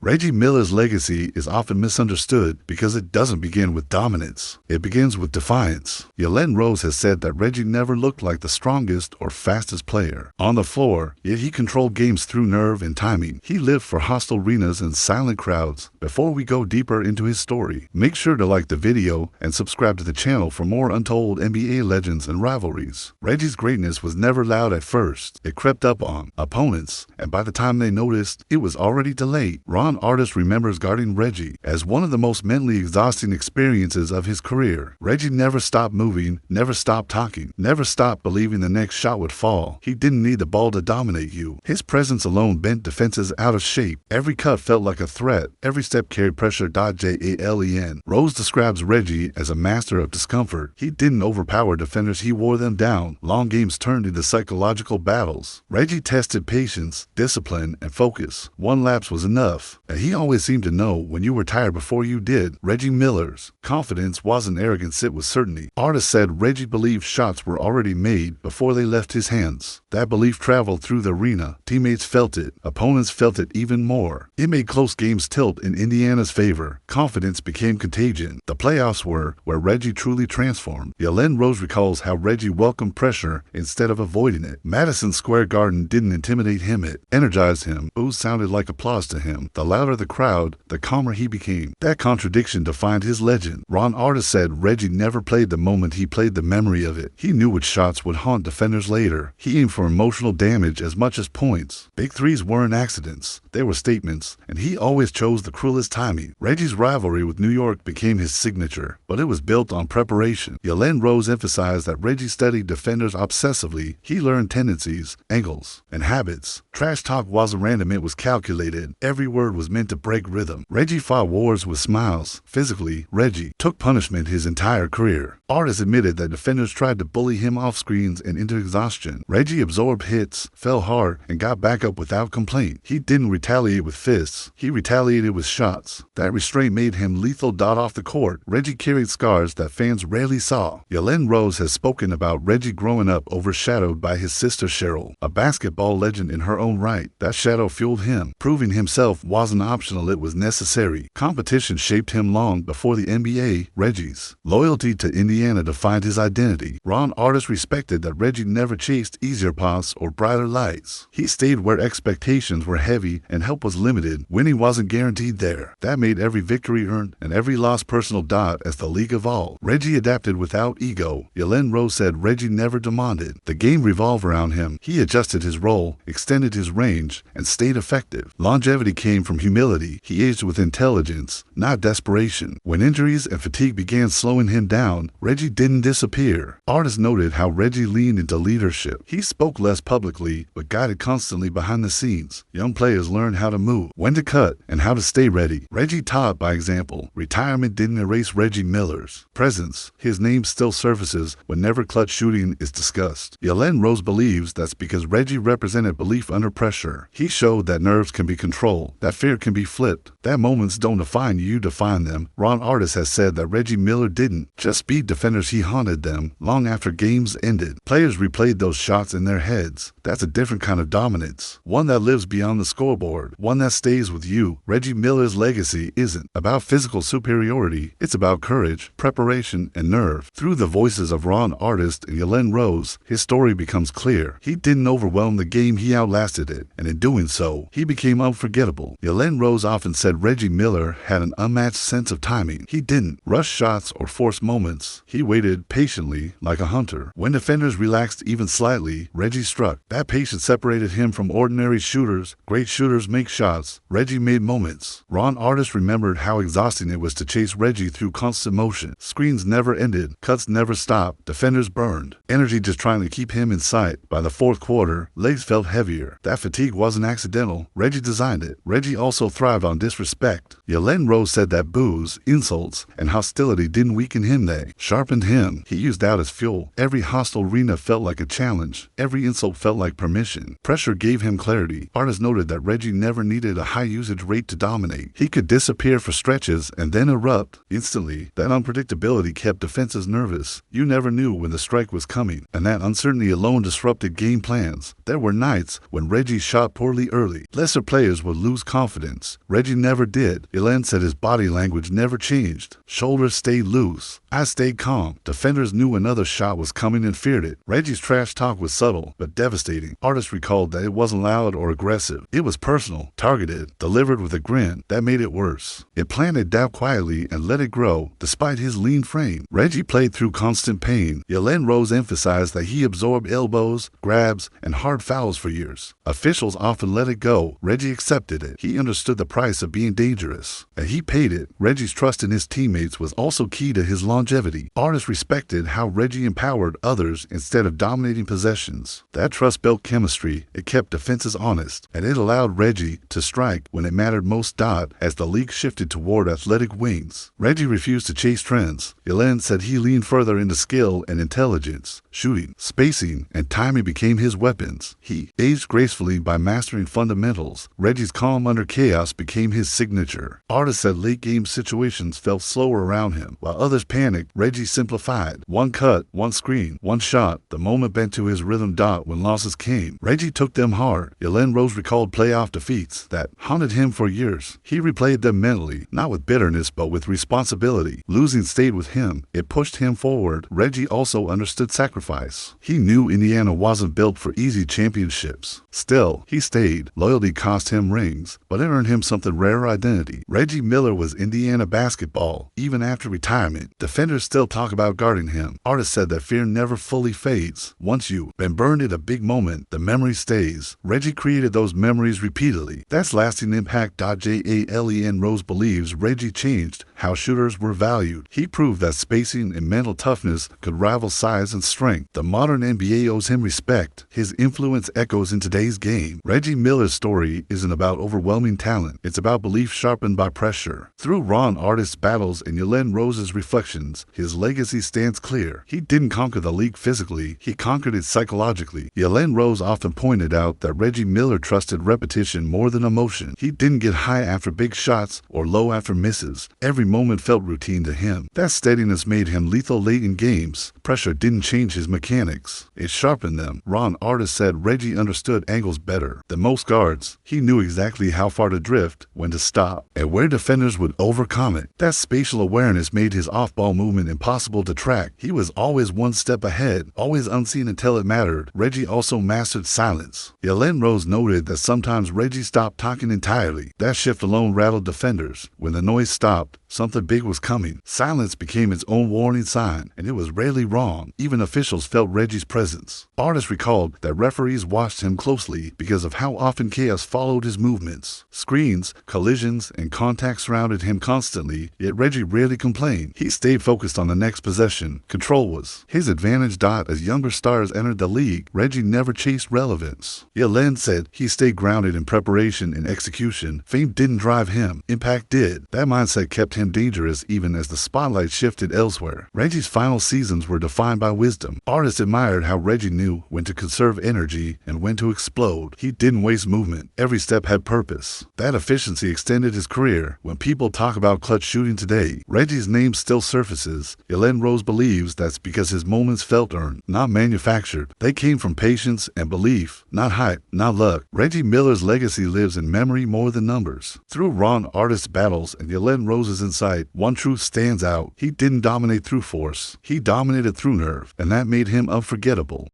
Reggie Miller's legacy is often misunderstood because it doesn't begin with dominance. It begins with defiance. Jalen Rose has said that Reggie never looked like the strongest or fastest player on the floor, yet he controlled games through nerve and timing. He lived for hostile arenas and silent crowds. Before we go deeper into his story, make sure to like the video and subscribe to the channel for more untold NBA legends and rivalries. Reggie's greatness was never loud at first. It crept up on opponents, and by the time they noticed, it was already delayed. Artest remembers guarding Reggie as one of the most mentally exhausting experiences of his career. Reggie never stopped moving, never stopped talking, never stopped believing the next shot would fall. He didn't need the ball to dominate you. His presence alone bent defenses out of shape. Every cut felt like a threat. Every step carried pressure. Jalen. Rose describes Reggie as a master of discomfort. He didn't overpower defenders, he wore them down. Long games turned into psychological battles. Reggie tested patience, discipline, and focus. One lapse was enough. And he always seemed to know when you were tired before you did. Reggie Miller's confidence wasn't arrogance, it was certainty. Artest said Reggie believed shots were already made before they left his hands. That belief traveled through the arena. Teammates felt it. Opponents felt it even more. It made close games tilt in Indiana's favor. Confidence became contagion. The playoffs were where Reggie truly transformed. Jalen Rose recalls how Reggie welcomed pressure instead of avoiding it. Madison Square Garden didn't intimidate him, it energized him. Boos sounded like applause to him. The louder the crowd, the calmer he became. That contradiction defined his legend. Artest said Reggie never played the moment, he played the memory of it. He knew which shots would haunt defenders later. He aimed for emotional damage as much as points. Big threes weren't accidents. They were statements, and he always chose the cruelest timing. Reggie's rivalry with New York became his signature, but it was built on preparation. Jalen Rose emphasized that Reggie studied defenders obsessively. He learned tendencies, angles, and habits. Trash talk wasn't random, it was calculated. Every word was meant to break rhythm. Reggie fought wars with smiles. Physically, Reggie took punishment his entire career. Artest admitted that defenders tried to bully him off screens and into exhaustion. Reggie absorbed hits, fell hard, and got back up without complaint. He didn't retaliate with fists. He retaliated with shots. That restraint made him lethal. Off the court, Reggie carried scars that fans rarely saw. Jalen Rose has spoken about Reggie growing up overshadowed by his sister Cheryl, a basketball legend in her own right. That shadow fueled him. Proving himself wasn't optional, it was necessary. Competition shaped him long before the NBA. Reggie's loyalty to Indiana defined his identity. Artest respected that Reggie never chased easier paths or brighter lights. He stayed where expectations were heavy and help was limited. Winning wasn't guaranteed there. That made every victory earned and every loss personal. As the league evolved, Reggie adapted without ego. Jalen Rose said Reggie never demanded. The game revolved around him. He adjusted his role, extended his range, and stayed effective. Longevity came from humility. He aged with intelligence, not desperation. When injuries and fatigue began slowing him down, Reggie didn't disappear. Artest noted how Reggie leaned into leadership. He spoke less publicly, but guided constantly behind the scenes. Young players learned how to move, when to cut, and how to stay ready. Reggie taught by example. Retirement didn't erase Reggie Miller's presence. His name still surfaces whenever clutch shooting is discussed. Jalen Rose believes that's because Reggie represented belief under pressure. He showed that nerves can be controlled, that fear can be flipped, that moments don't define you, define them. Artest has said that Reggie Miller didn't just beat defenders, he haunted them. Long after games ended, players replayed those shots in their heads. That's a different kind of dominance, one that lives beyond the scoreboard, one that stays with you. Reggie Miller's legacy isn't about physical superiority, it's about courage, preparation, and nerve. Through the voices of Artest and Jalen Rose, his story becomes clear. He didn't overwhelm the game, he outlasted it, and in doing so, he became unforgettable. Jalen Rose often said Reggie Miller had an unmatched sense of timing. He didn't rush shots or force moments. He waited patiently like a hunter. When defenders relaxed even slightly, Reggie struck. That patience separated him from ordinary shooters. Great shooters make shots. Reggie made moments. Artest remembered how exhausting it was to chase Reggie through constant motion. Screens never ended. Cuts never stopped. Defenders burned. Energy just trying to keep him in sight. By the fourth quarter, legs felt heavier. That fatigue wasn't accidental. Reggie designed it. Reggie also thrived on disrespect. Jalen Rose said that boos, insults, and hostility didn't weaken him, they sharpened him. He used doubt as fuel. Every hostile arena felt like a challenge. Every insult felt like permission. Pressure gave him clarity. Artest noted that Reggie never needed a high usage rate to dominate. He could disappear for stretches and then erupt instantly. That unpredictability kept defenses nervous. You never knew when the strike was coming, and that uncertainty alone disrupted game plans. There were nights when Reggie shot poorly early. Lesser players would lose confidence. confidence. Reggie never did. Jalen said his body language never changed. Shoulders stayed loose. Eyes stayed calm. Defenders knew another shot was coming and feared it. Reggie's trash talk was subtle, but devastating. Artest recalled that it wasn't loud or aggressive. It was personal, targeted, delivered with a grin that made it worse. It planted doubt quietly and let it grow, despite his lean frame. Reggie played through constant pain. Jalen Rose emphasized that he absorbed elbows, grabs, and hard fouls for years. Officials often let it go. Reggie accepted it. He understood the price of being dangerous, and he paid it. Reggie's trust in his teammates was also key to his longevity. Artest respected how Reggie empowered others instead of dominating possessions. That trust built chemistry. It kept defenses honest, and it allowed Reggie to strike when it mattered most. As the league shifted toward athletic wings, Reggie refused to chase trends. Jalen said he leaned further into skill and intelligence. Shooting, spacing, and timing became his weapons. He aged gracefully by mastering fundamentals. Reggie's calm under chaos became his signature. Artest said late-game situations felt slower around him. While others panicked, Reggie simplified. One cut, one screen, one shot. The moment bent to his rhythm. When losses came, Reggie took them hard. Jalen Rose recalled playoff defeats that haunted him for years. He replayed them mentally, not with bitterness but with responsibility. Losing stayed with him. It pushed him forward. Reggie also understood sacrifice. He knew Indiana wasn't built for easy championships. Still, he stayed. Loyalty cost him rings, but it earned him something rare: identity. Reggie Miller was Indiana basketball. Even after retirement, defenders still talk about guarding him. Artest said that fear never fully fades. Once you've been burned at a big moment, the memory stays. Reggie created those memories repeatedly. That's lasting impact. Jalen Rose believes Reggie changed how shooters were valued. He proved that spacing and mental toughness could rival size and strength. The modern NBA owes him respect. His influence echoes in today's game. Reggie Miller's story isn't about overwhelming talent. It's about belief sharpened by pressure. Through Ron Artest's battles and Jalen Rose's reflections, his legacy stands clear. He didn't conquer the league physically. He conquered it psychologically. Jalen Rose often pointed out that Reggie Miller trusted repetition more than emotion. He didn't get high after big shots or low after misses. Every moment felt routine to him. That steadiness made him lethal late in games. Pressure didn't change his mechanics. It sharpened them. Ron Artest said Reggie understood angles better than most guards. He knew exactly how far to drift, when to stop, and where defenders would overcome it. That spatial awareness made his off-ball movement impossible to track. He was always one step ahead, always unseen until it mattered. Reggie also mastered silence. Jalen Rose noted that sometimes Reggie stopped talking entirely. That shift alone rattled defenders. When the noise stopped, something big was coming. Silence became its own warning sign, and it was rarely wrong. Even officials felt Reggie's presence. Artest recalled that referees watched him closely because of how often chaos followed his movements. Screens, collisions, and contact surrounded him constantly, yet Reggie rarely complained. He stayed focused on the next possession. Control was his advantage. As younger stars entered the league, Reggie never chased relevance. Jalen said he stayed grounded in preparation and execution. Fame didn't drive him. Impact did. That mindset kept him dangerous even as the spotlight shifted elsewhere. Reggie's final seasons were defined by wisdom. Artists admired how Reggie knew when to conserve energy and when to explode. He didn't waste movement. Every step had purpose. That efficiency extended his career. When people talk about clutch shooting today, Reggie's name still surfaces. Jalen Rose believes that's because his moments felt earned, not manufactured. They came from patience and belief, not hype, not luck. Reggie Miller's legacy lives in memory more than numbers. Through Ron Artest's battles and Jalen Rose's insight, one truth stands out. He didn't dominate through force. He dominated through nerve, and that made him unforgettable.